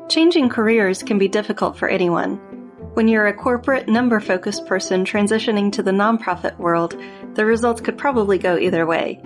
Changing careers can be difficult for anyone. When you're a corporate, number-focused person transitioning to the nonprofit world, the results could probably go either way.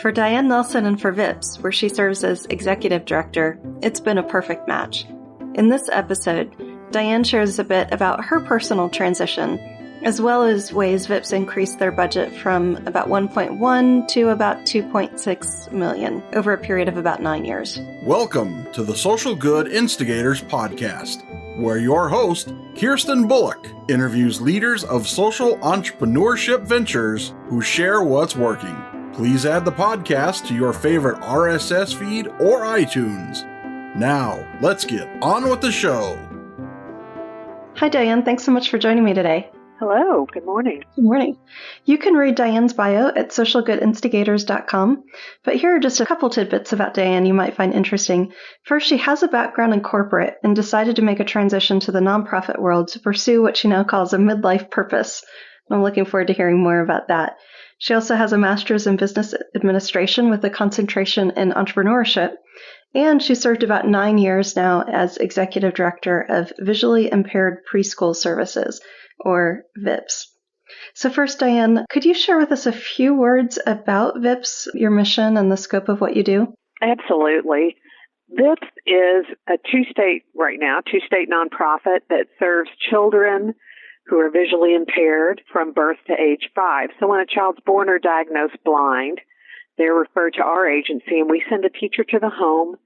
For Diane Nelson and for VIPS, where she serves as executive director, it's been a perfect match. In this episode, Diane shares a bit about her personal transition, as well as ways VIPS increased their budget from about 1.1 to about 2.6 million over a period of about 9 years. Welcome to the Social Good Instigators podcast, where your host, Kirsten Bullock, interviews leaders of social entrepreneurship ventures who share what's working. Please add the podcast to your favorite RSS feed or iTunes. Now, let's get on with the show. Hi, Diane. Thanks so much for joining me today. Hello. Good morning. Good morning. You can read Diane's bio at socialgoodinstigators.com, but here are just a couple tidbits about Diane you might find interesting. First, she has a background in corporate and decided to make a transition to the nonprofit world to pursue what she now calls a midlife purpose. I'm looking forward to hearing more about that. She also has a master's in business administration with a concentration in entrepreneurship, and she served about 9 years now as executive director of Visually Impaired Preschool Services, or VIPS. So first, Diane, could you share with us a few words about VIPS, your mission, and the scope of what you do? Absolutely. VIPS is a two-state nonprofit that serves children who are visually impaired from birth to age 5. So when a child's born or diagnosed blind, they're referred to our agency, and we send a teacher to the home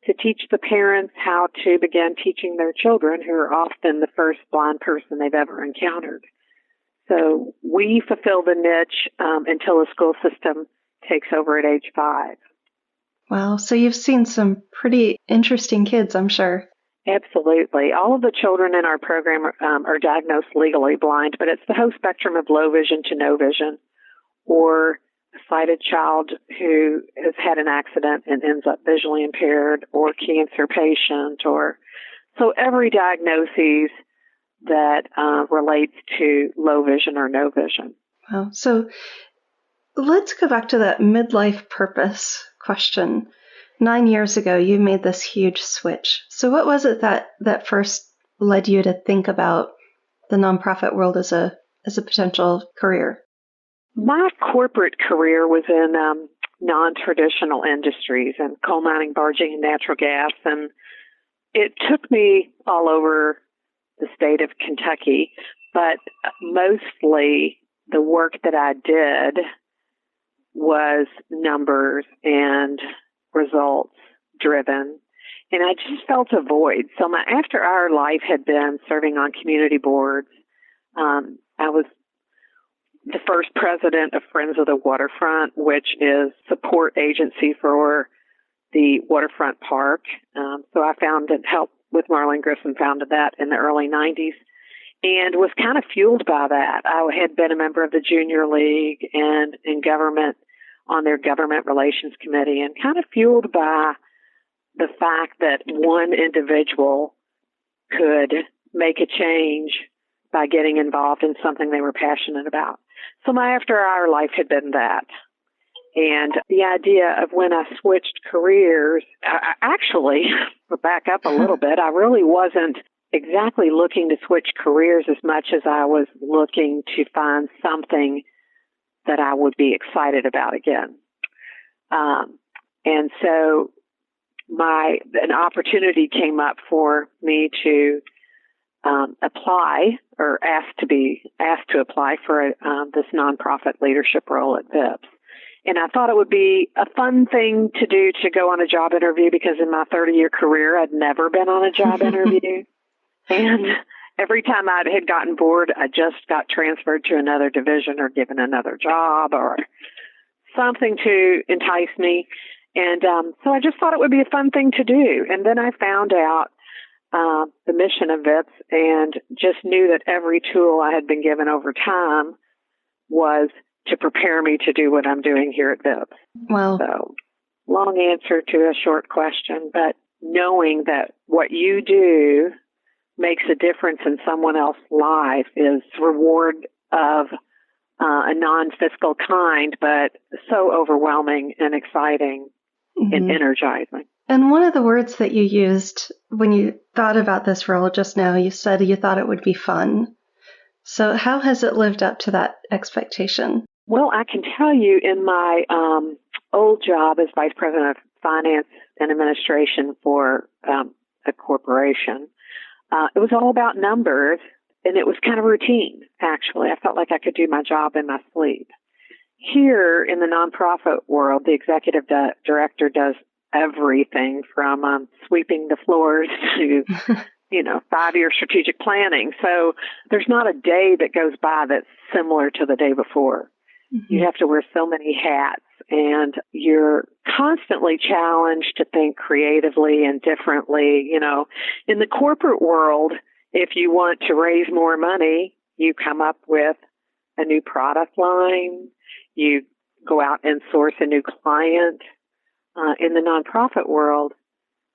to teach the parents how to begin teaching their children, who are often the first blind person they've ever encountered. So we fulfill the niche until the school system takes over at age 5. Wow. So you've seen some pretty interesting kids, I'm sure. Absolutely. All of the children in our program are diagnosed legally blind, but it's the whole spectrum of low vision to no vision, or a sighted child who has had an accident and ends up visually impaired, or cancer patient, or so every diagnosis that relates to low vision or no vision. Wow. So let's go back to that midlife purpose question. 9 years ago, you made this huge switch. So what was it that first led you to think about the nonprofit world as a potential career? My corporate career was in non-traditional industries and coal mining, barging, and natural gas, and it took me all over the state of Kentucky, but mostly the work that I did was numbers and results driven, and I just felt a void. So after our life had been serving on community boards, I was the first president of Friends of the Waterfront, which is support agency for the waterfront park. So I helped with Marlene Grissom, founded that in the early 90s, and was kind of fueled by that. I had been a member of the Junior League and in government on their government relations committee, and kind of fueled by the fact that one individual could make a change by getting involved in something they were passionate about. So my after-hour life had been that. And the idea of when I switched careers, actually, to back up a little bit, I really wasn't exactly looking to switch careers as much as I was looking to find something that I would be excited about again. And so an opportunity came up for me to apply, or asked to apply for this nonprofit leadership role at VIPS. And I thought it would be a fun thing to do to go on a job interview, because in my 30-year career, I'd never been on a job interview. And every time I had gotten bored, I just got transferred to another division or given another job or something to entice me. And so I just thought it would be a fun thing to do. And then I found out the mission of VIPS, and just knew that every tool I had been given over time was to prepare me to do what I'm doing here at VIPS. Wow. So, long answer to a short question, but knowing that what you do makes a difference in someone else's life is reward of a non-fiscal kind, but so overwhelming and exciting and energizing. And one of the words that you used when you thought about this role just now, you said you thought it would be fun. So how has it lived up to that expectation? Well, I can tell you in my old job as Vice President of Finance and Administration for a corporation, it was all about numbers, and it was kind of routine, actually. I felt like I could do my job in my sleep. Here in the nonprofit world, the executive director does everything from sweeping the floors to, 5-year strategic planning. So there's not a day that goes by that's similar to the day before. Mm-hmm. You have to wear so many hats, and you're constantly challenged to think creatively and differently. In the corporate world, if you want to raise more money, you come up with a new product line. You go out and source a new client. In the nonprofit world,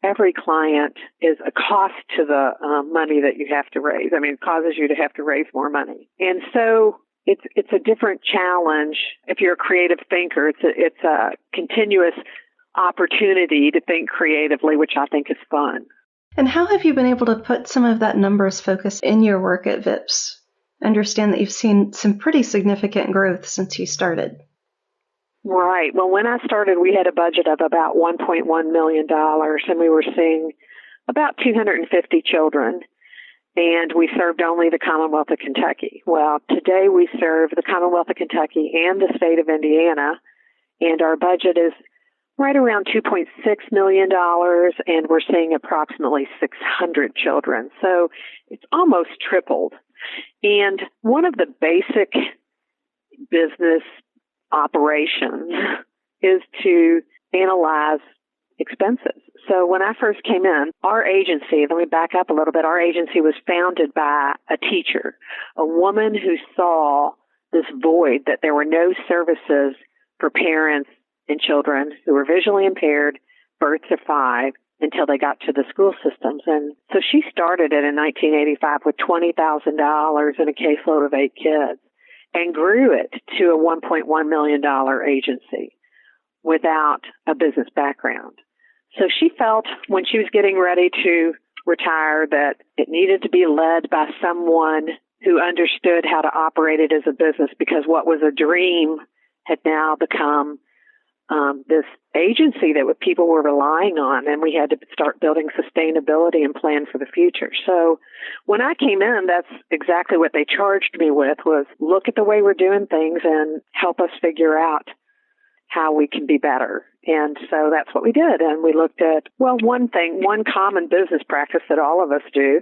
every client is a cost to the money that you have to raise. I mean, it causes you to have to raise more money. And so it's a different challenge. If you're a creative thinker, it's a continuous opportunity to think creatively, which I think is fun. And how have you been able to put some of that numbers focus in your work at VIPS? I understand that you've seen some pretty significant growth since you started. Right. Well, when I started, we had a budget of about $1.1 million, and we were seeing about 250 children, and we served only the Commonwealth of Kentucky. Well, today we serve the Commonwealth of Kentucky and the state of Indiana, and our budget is right around $2.6 million, and we're seeing approximately 600 children. So it's almost tripled. And one of the basic business operations is to analyze expenses. So when I first came in, our agency, let me back up a little bit, our agency was founded by a teacher, a woman who saw this void that there were no services for parents and children who were visually impaired, birth to 5, until they got to the school systems. And so she started it in 1985 with $20,000 and a caseload of 8 kids and grew it to a $1.1 million agency without a business background. So she felt when she was getting ready to retire that it needed to be led by someone who understood how to operate it as a business, because what was a dream had now become this agency that people were relying on, and we had to start building sustainability and plan for the future. So when I came in, that's exactly what they charged me with, was look at the way we're doing things and help us figure out how we can be better. And so that's what we did. And we looked at, one common business practice that all of us do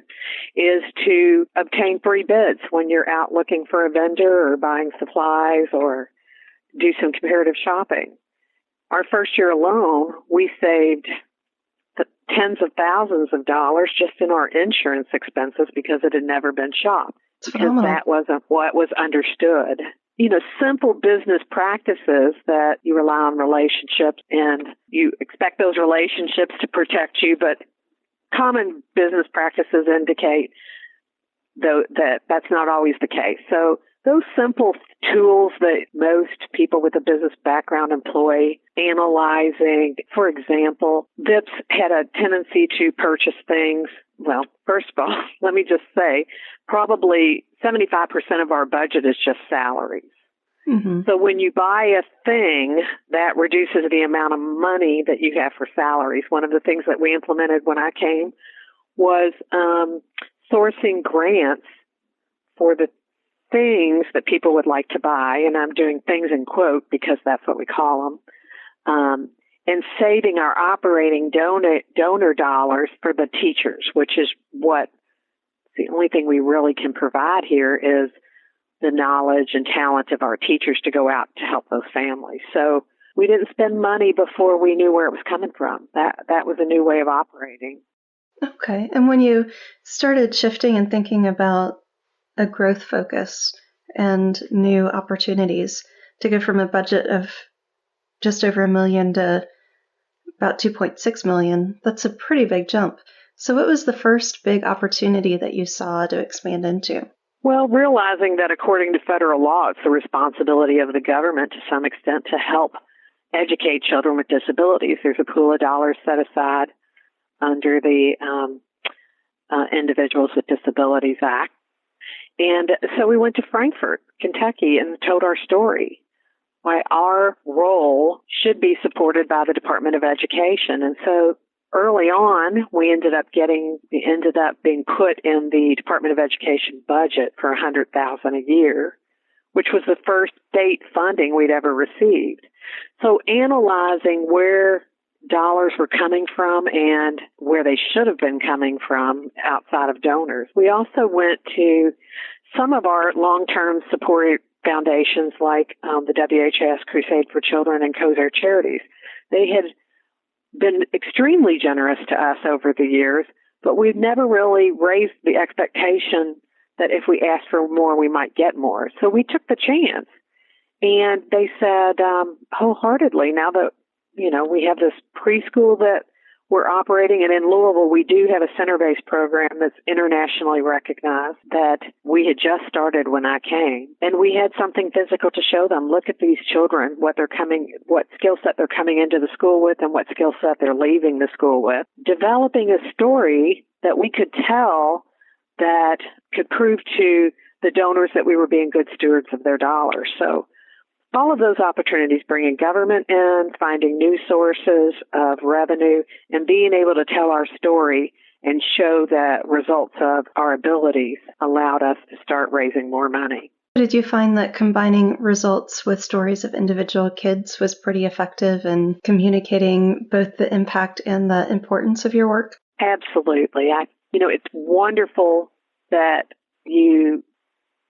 is to obtain free bids when you're out looking for a vendor or buying supplies or do some comparative shopping. Our first year alone, we saved tens of thousands of dollars just in our insurance expenses because it had never been shopped, because that wasn't what was understood. Simple business practices that you rely on relationships, and you expect those relationships to protect you, but common business practices indicate that that's not always the case. So those simple tools that most people with a business background employ, analyzing, for example, VIPS had a tendency to purchase things. Well, first of all, let me just say, probably 75% of our budget is just salaries. Mm-hmm. So when you buy a thing, that reduces the amount of money that you have for salaries. One of the things that we implemented when I came was sourcing grants for the things that people would like to buy, and I'm doing things in quote because that's what we call them, and saving our operating donor dollars for the teachers, which is what the only thing we really can provide here is the knowledge and talent of our teachers to go out to help those families. So we didn't spend money before we knew where it was coming from. That was a new way of operating. Okay. And when you started shifting and thinking about a growth focus and new opportunities to go from a budget of just over $1 million to about $2.6 million, that's a pretty big jump. So what was the first big opportunity that you saw to expand into? Well, realizing that according to federal law, it's the responsibility of the government to some extent to help educate children with disabilities. There's a pool of dollars set aside under the Individuals with Disabilities Act. And so we went to Frankfort, Kentucky, and told our story, why our role should be supported by the Department of Education. And so early on, we ended up being put in the Department of Education budget for $100,000 a year, which was the first state funding we'd ever received. So analyzing where dollars were coming from and where they should have been coming from outside of donors. We also went to some of our long-term support foundations like the WHS Crusade for Children and Kosar Charities. They had been extremely generous to us over the years, but we've never really raised the expectation that if we asked for more, we might get more. So we took the chance. And they said wholeheartedly, now that, we have this preschool that we're operating, and in Louisville, we do have a center-based program that's internationally recognized that we had just started when I came. And we had something physical to show them. Look at these children, what skill set they're coming into the school with and what skill set they're leaving the school with. Developing a story that we could tell that could prove to the donors that we were being good stewards of their dollars. So all of those opportunities, bringing government in, finding new sources of revenue, and being able to tell our story and show the results of our abilities allowed us to start raising more money. Did you find that combining results with stories of individual kids was pretty effective in communicating both the impact and the importance of your work? Absolutely. It's wonderful that you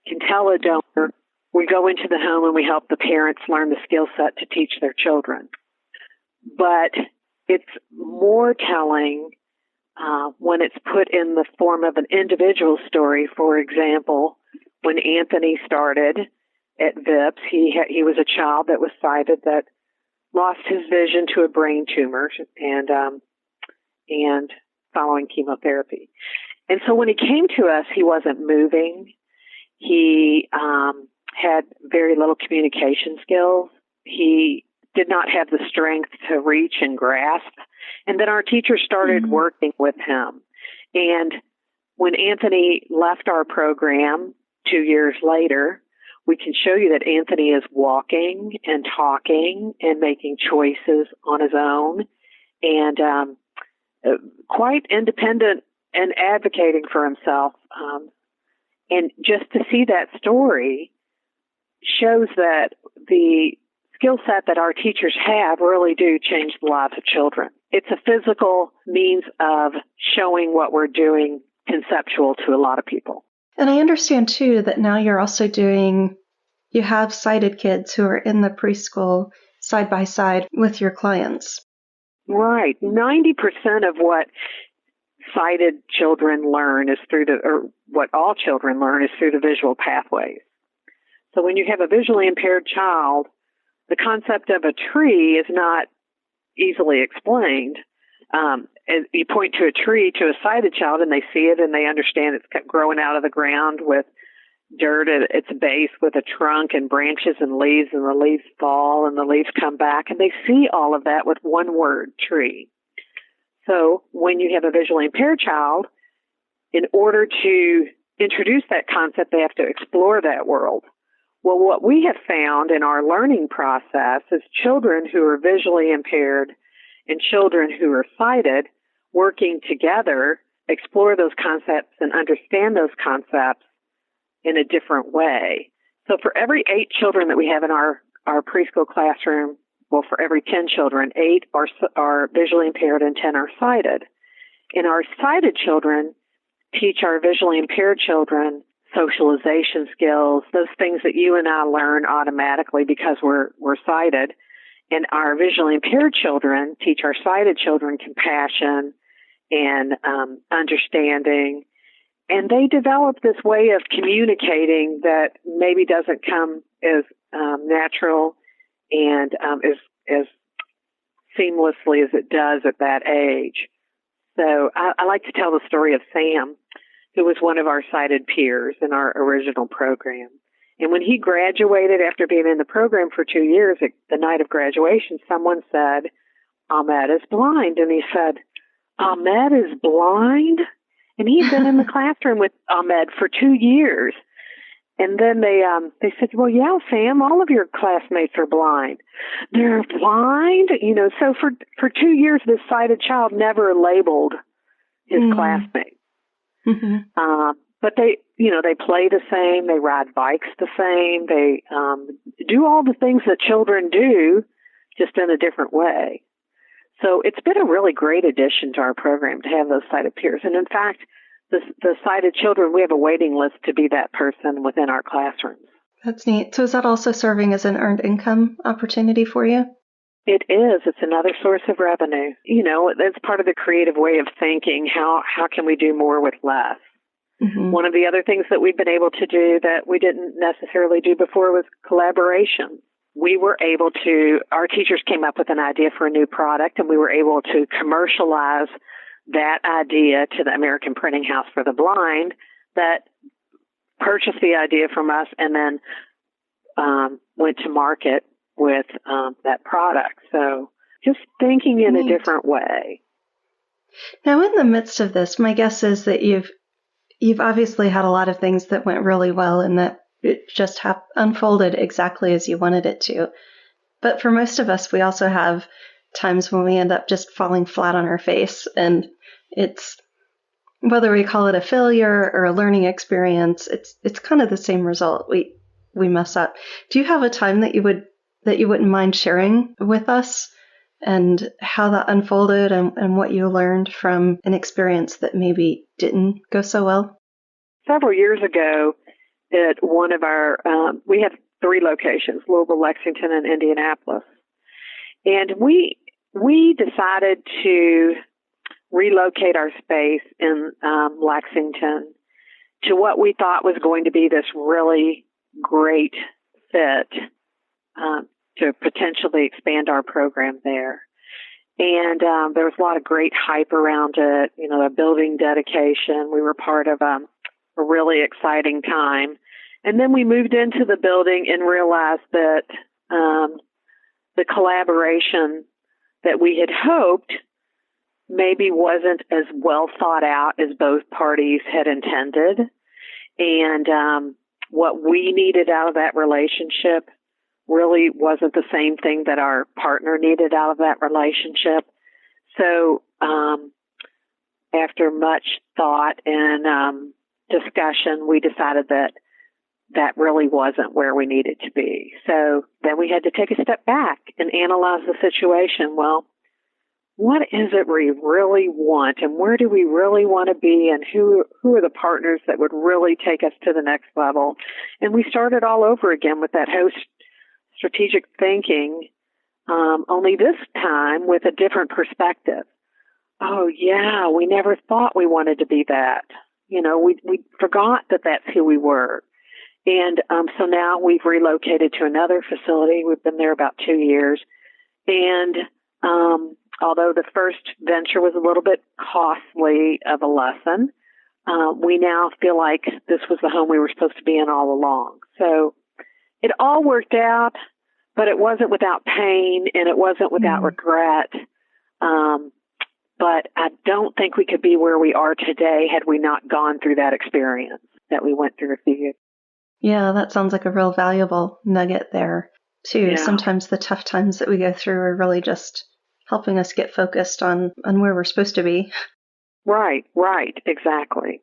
can tell a donor, we go into the home and we help the parents learn the skill set to teach their children. But it's more telling when it's put in the form of an individual story. For example, when Anthony started at VIPS, he was a child that was sighted that lost his vision to a brain tumor and following chemotherapy. And so when he came to us, he wasn't moving. He had very little communication skills. He did not have the strength to reach and grasp. And then our teacher started working with him. And when Anthony left our program 2 years later, we can show you that Anthony is walking and talking and making choices on his own and quite independent and advocating for himself. And just to see that story shows that the skill set that our teachers have really do change the lives of children. It's a physical means of showing what we're doing conceptual to a lot of people. And I understand, too, that now you're also you have sighted kids who are in the preschool side by side with your clients. Right. 90% of what sighted children learn is what all children learn is through the visual pathways. So when you have a visually impaired child, the concept of a tree is not easily explained. You point to a tree to a sighted child and they see it and they understand it's growing out of the ground with dirt at its base with a trunk and branches and the leaves fall and the leaves come back, and they see all of that with one word, tree. So when you have a visually impaired child, in order to introduce that concept, they have to explore that world. Well, what we have found in our learning process is children who are visually impaired and children who are sighted working together explore those concepts and understand those concepts in a different way. So for every 8 children that we have in our preschool classroom, well, for every 10 children, 8 are visually impaired and 10 are sighted. And our sighted children teach our visually impaired children socialization skills, those things that you and I learn automatically because we're sighted. And our visually impaired children teach our sighted children compassion and understanding. And they develop this way of communicating that maybe doesn't come as natural and as seamlessly as it does at that age. So I like to tell the story of Sam, who was one of our sighted peers in our original program. And when he graduated after being in the program for 2 years, the night of graduation, someone said, Ahmed is blind. And he said, Ahmed is blind? And he had been in the classroom with Ahmed for 2 years. And then they said, well, yeah, Sam, all of your classmates are blind. They're blind? So for 2 years, this sighted child never labeled his classmates. Mm-hmm. But they play the same. They ride bikes the same. They do all the things that children do, just in a different way. So it's been a really great addition to our program to have those sighted peers. And in fact, the sighted children, we have a waiting list to be that person within our classrooms. That's neat. So is that also serving as an earned income opportunity for you? It is. It's another source of revenue. That's part of the creative way of thinking. How can we do more with less? Mm-hmm. One of the other things that we've been able to do that we didn't necessarily do before was collaboration. We were able to, our teachers came up with an idea for a new product, and we were able to commercialize that idea to the American Printing House for the Blind that purchased the idea from us and then went to market with that product. So just thinking in a different way. Now, in the midst of this, my guess is that you've obviously had a lot of things that went really well and that it just unfolded exactly as you wanted it to. But for most of us, we also have times when we end up just falling flat on our face, and it's, whether we call it a failure or a learning experience, it's kind of the same result. We mess up. Do you have a time that you wouldn't mind sharing with us, and how that unfolded and what you learned from an experience that maybe didn't go so well? Several years ago, at one of our, we had 3 locations, Louisville, Lexington, and Indianapolis. And we decided to relocate our space in Lexington to what we thought was going to be this really great fit to potentially expand our program there. And there was a lot of great hype around it, a building dedication. We were part of a really exciting time. And then we moved into the building and realized that the collaboration that we had hoped maybe wasn't as well thought out as both parties had intended. And what we needed out of that relationship really wasn't the same thing that our partner needed out of that relationship. So after much thought and discussion, we decided that really wasn't where we needed to be. So then we had to take a step back and analyze the situation. Well, what is it we really want, and where do we really want to be, and who are the partners that would really take us to the next level? And we started all over again with that host strategic thinking, only this time with a different perspective. Oh, yeah, we never thought we wanted to be that. We forgot that that's who we were. And so now we've relocated to another facility. We've been there about 2 years. And although the first venture was a little bit costly of a lesson, we now feel like this was the home we were supposed to be in all along. So it all worked out, but it wasn't without pain and it wasn't without regret. But I don't think we could be where we are today had we not gone through that experience that we went through a few years. Yeah, that sounds like a real valuable nugget there, too. Yeah. Sometimes the tough times that we go through are really just helping us get focused on where we're supposed to be. Right, exactly.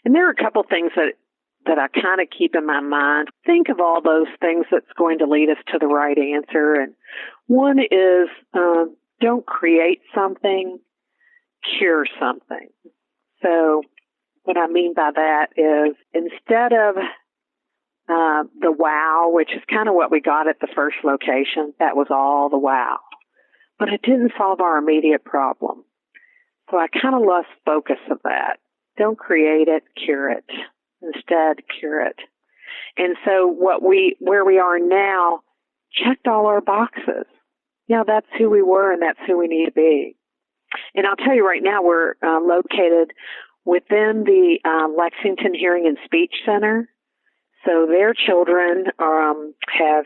And there are a couple things that I kind of keep in my mind. Think of all those things that's going to lead us to the right answer. And one is don't create something, cure something. So what I mean by that is instead of the wow, which is kind of what we got at the first location, that was all the wow. But it didn't solve our immediate problem. So I kind of lost focus of that. Don't create it, cure it. Instead, cure it. And so where we are now, checked all our boxes. Yeah, that's who we were and that's who we need to be. And I'll tell you right now, we're located within the Lexington Hearing and Speech Center. So their children have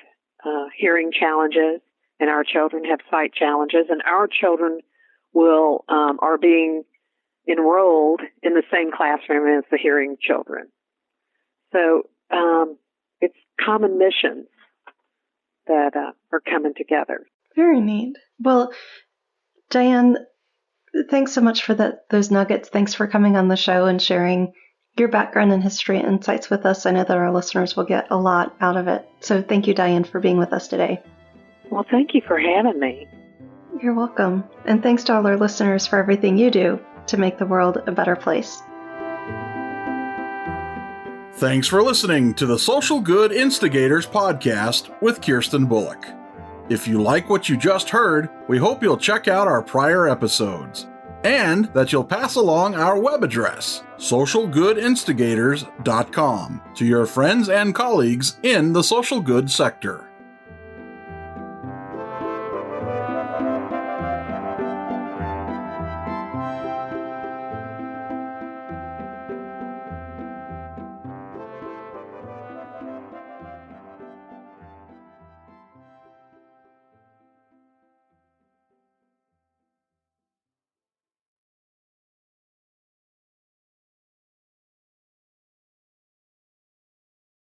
hearing challenges, and our children have sight challenges, and our children are being enrolled in the same classroom as the hearing children. So it's common missions that are coming together. Very neat. Well, Diane, thanks so much for those nuggets. Thanks for coming on the show and sharing your background and history and insights with us. I know that our listeners will get a lot out of it. So thank you, Diane, for being with us today. Well, thank you for having me. You're welcome. And thanks to all our listeners for everything you do to make the world a better place. Thanks for listening to the Social Good Instigators podcast with Kirsten Bullock. If you like what you just heard, we hope you'll check out our prior episodes and that you'll pass along our web address, socialgoodinstigators.com, to your friends and colleagues in the social good sector.